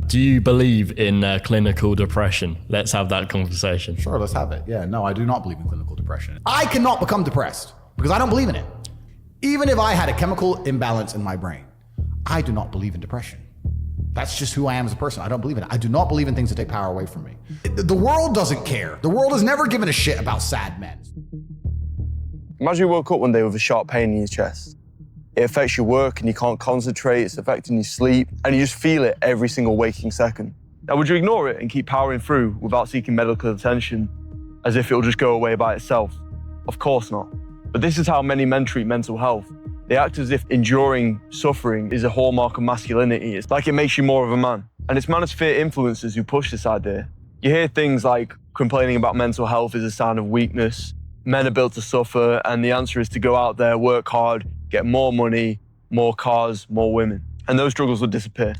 Do you believe in clinical depression? Let's have that conversation. Sure, let's have it. Yeah, no, I do not believe in clinical depression. I cannot become depressed because I don't believe in it. Even if I had a chemical imbalance in my brain, I do not believe in depression. That's just who I am as a person. I don't believe in it. I do not believe in things that take power away from me. The world doesn't care. The world has never given a shit about sad men. Imagine you woke up one day with a sharp pain in your chest. It affects your work and you can't concentrate, it's affecting your sleep, and you just feel it every single waking second. Now, would you ignore it and keep powering through without seeking medical attention as if it'll just go away by itself? Of course not. But this is how many men treat mental health. They act as if enduring suffering is a hallmark of masculinity. It's like it makes you more of a man. And it's manosphere influencers who push this idea. You hear things like complaining about mental health is a sign of weakness, men are built to suffer, and the answer is to go out there, work hard, get more money, more cars, more women, and those struggles would disappear.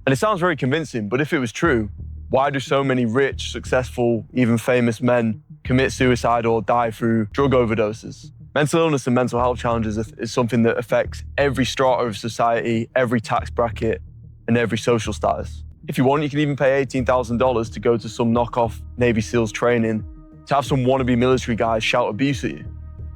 And it sounds very convincing, but if it was true, why do so many rich, successful, even famous men commit suicide or die through drug overdoses? Mental illness and mental health challenges is something that affects every strata of society, every tax bracket, and every social status. If you want, you can even pay $18,000 to go to some knockoff Navy SEALs training to have some wannabe military guys shout abuse at you.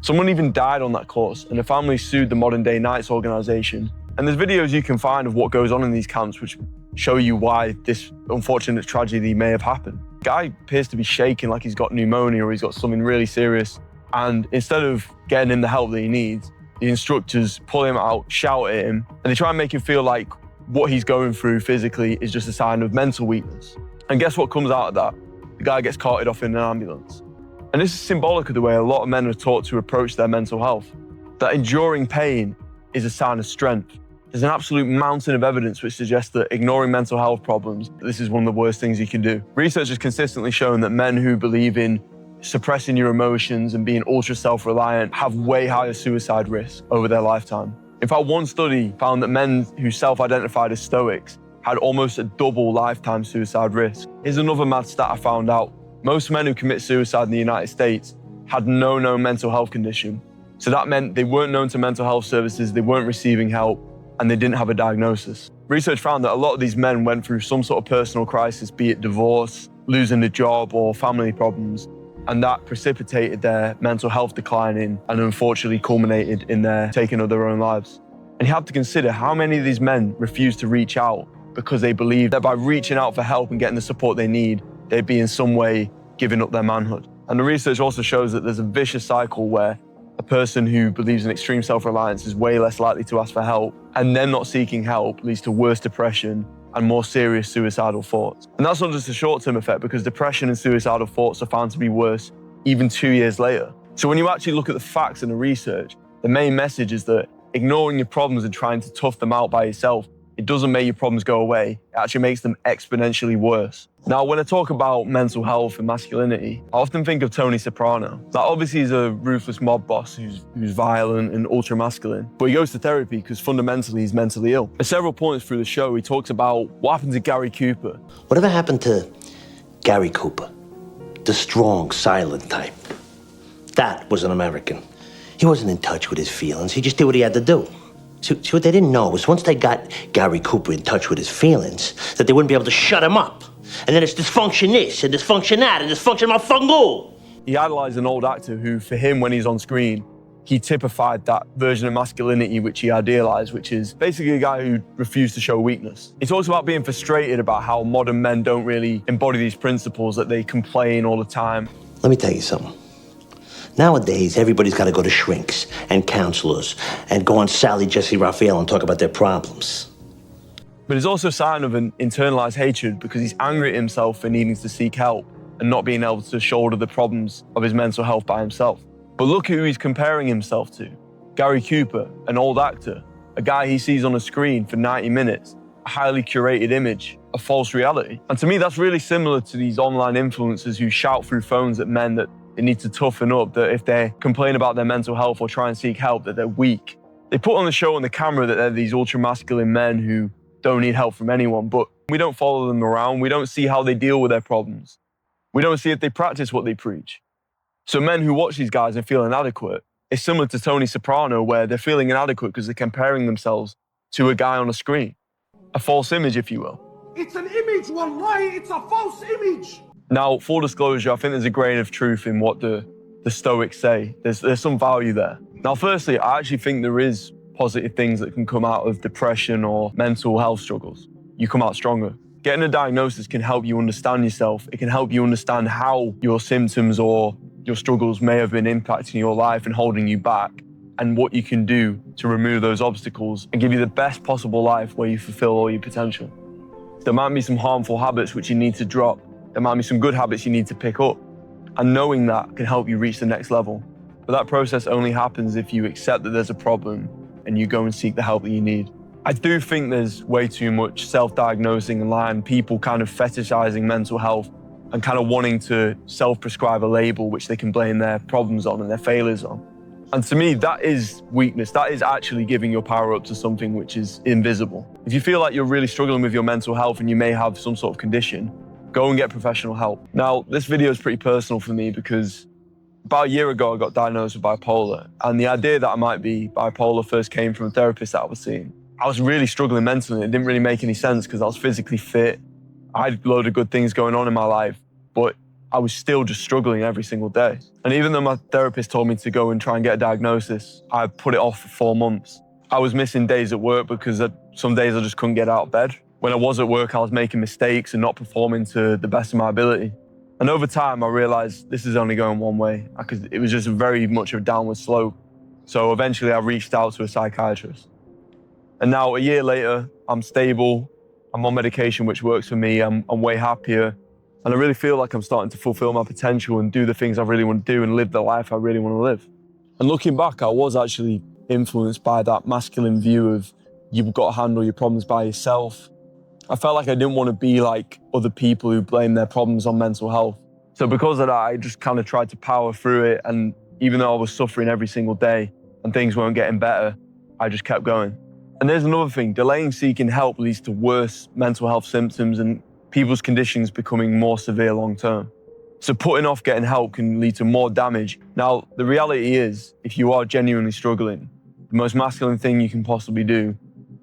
Someone even died on that course, and the family sued the Modern Day Knights organization. And there's videos you can find of what goes on in these camps which show you why this unfortunate tragedy may have happened. The guy appears to be shaking like he's got pneumonia or he's got something really serious. And instead of getting him the help that he needs, the instructors pull him out, shout at him, and they try and make him feel like what he's going through physically is just a sign of mental weakness. And guess what comes out of that? The guy gets carted off in an ambulance. And this is symbolic of the way a lot of men are taught to approach their mental health. That enduring pain is a sign of strength. There's an absolute mountain of evidence which suggests that ignoring mental health problems, this is one of the worst things you can do. Research has consistently shown that men who believe in suppressing your emotions and being ultra self-reliant have way higher suicide risk over their lifetime. In fact, one study found that men who self-identified as stoics had almost a double lifetime suicide risk. Here's another mad stat I found out. Most men who commit suicide in the United States had no known mental health condition. So that meant they weren't known to mental health services, they weren't receiving help, and they didn't have a diagnosis. Research found that a lot of these men went through some sort of personal crisis, be it divorce, losing a job, or family problems, and that precipitated their mental health declining and unfortunately culminated in their taking of their own lives. And you have to consider how many of these men refuse to reach out because they believe that by reaching out for help and getting the support they need, they'd be in some way giving up their manhood. And the research also shows that there's a vicious cycle where a person who believes in extreme self-reliance is way less likely to ask for help, and then not seeking help leads to worse depression and more serious suicidal thoughts. And that's not just a short-term effect, because depression and suicidal thoughts are found to be worse even 2 years later. So when you actually look at the facts and the research, the main message is that ignoring your problems and trying to tough them out by yourself, it doesn't make your problems go away, it actually makes them exponentially worse. Now, when I talk about mental health and masculinity, I often think of Tony Soprano. Like, obviously he's a ruthless mob boss who's violent and ultra-masculine, but he goes to therapy because fundamentally he's mentally ill. At several points through the show, he talks about what happened to Gary Cooper. Whatever happened to Gary Cooper? The strong, silent type. That was an American. He wasn't in touch with his feelings, he just did what he had to do. See, what they didn't know was once they got Gary Cooper in touch with his feelings, that they wouldn't be able to shut him up. And then it's dysfunction this, and dysfunction that, and dysfunction my. He idolized an old actor who, for him, when he's on screen, he typified that version of masculinity which he idealized, which is basically a guy who refused to show weakness. He talks about being frustrated about how modern men don't really embody these principles, that they complain all the time. Let me tell you something. Nowadays, everybody's got to go to shrinks and counselors and go on Sally Jesse Raphael and talk about their problems. But it's also a sign of an internalized hatred because he's angry at himself for needing to seek help and not being able to shoulder the problems of his mental health by himself. But look who he's comparing himself to. Gary Cooper, an old actor, a guy he sees on a screen for 90 minutes, a highly curated image, a false reality. And to me, that's really similar to these online influencers who shout through phones at men that they need to toughen up, that if they complain about their mental health or try and seek help, that they're weak. They put on the show on the camera that they're these ultra-masculine men who don't need help from anyone, but we don't follow them around. We don't see how they deal with their problems. We don't see if they practice what they preach. So men who watch these guys and feel inadequate, it's similar to Tony Soprano, where they're feeling inadequate because they're comparing themselves to a guy on a screen. A false image, if you will. It's an image, wallahi, it's a false image. Now, full disclosure, I think there's a grain of truth in what the Stoics say. There's some value there. Now, firstly, I actually think there is positive things that can come out of depression or mental health struggles. You come out stronger. Getting a diagnosis can help you understand yourself. It can help you understand how your symptoms or your struggles may have been impacting your life and holding you back, and what you can do to remove those obstacles and give you the best possible life where you fulfill all your potential. There might be some harmful habits which you need to drop. There might be some good habits you need to pick up. And knowing that can help you reach the next level. But that process only happens if you accept that there's a problem and you go and seek the help that you need. I do think there's way too much self-diagnosing online, people kind of fetishizing mental health and kind of wanting to self-prescribe a label which they can blame their problems on and their failures on. And to me, that is weakness. That is actually giving your power up to something which is invisible. If you feel like you're really struggling with your mental health and you may have some sort of condition, go and get professional help. Now, this video is pretty personal for me because about a year ago, I got diagnosed with bipolar. And the idea that I might be bipolar first came from a therapist that I was seeing. I was really struggling mentally. It didn't really make any sense because I was physically fit. I had a load of good things going on in my life, but I was still just struggling every single day. And even though my therapist told me to go and try and get a diagnosis, I put it off for 4 months. I was missing days at work because some days I just couldn't get out of bed. When I was at work, I was making mistakes and not performing to the best of my ability. And over time, I realized this is only going one way because it was just very much a downward slope. So eventually I reached out to a psychiatrist. And now a year later, I'm stable. I'm on medication, which works for me. I'm way happier. And I really feel like I'm starting to fulfill my potential and do the things I really want to do and live the life I really want to live. And looking back, I was actually influenced by that masculine view of you've got to handle your problems by yourself. I felt like I didn't want to be like other people who blame their problems on mental health. So because of that, I just kind of tried to power through it. And even though I was suffering every single day and things weren't getting better, I just kept going. And there's another thing, delaying seeking help leads to worse mental health symptoms and people's conditions becoming more severe long term. So putting off getting help can lead to more damage. Now, the reality is, if you are genuinely struggling, the most masculine thing you can possibly do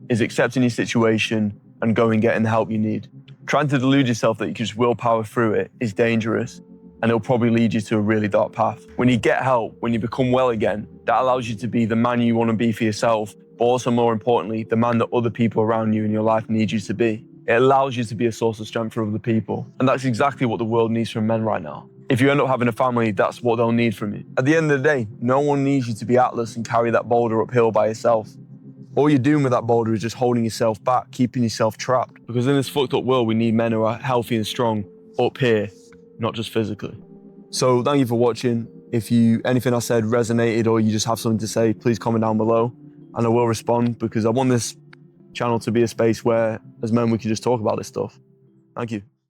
is accepting your situation and go and getting the help you need. Trying to delude yourself that you can just willpower through it is dangerous, and it'll probably lead you to a really dark path. When you get help, when you become well again, that allows you to be the man you want to be for yourself, but also more importantly, the man that other people around you in your life need you to be. It allows you to be a source of strength for other people. And that's exactly what the world needs from men right now. If you end up having a family, that's what they'll need from you. At the end of the day, no one needs you to be Atlas and carry that boulder uphill by yourself. All you're doing with that boulder is just holding yourself back, keeping yourself trapped. Because in this fucked up world, we need men who are healthy and strong up here, not just physically. So thank you for watching. If anything I said resonated or you just have something to say, please comment down below and I will respond, because I want this channel to be a space where as men we can just talk about this stuff. Thank you.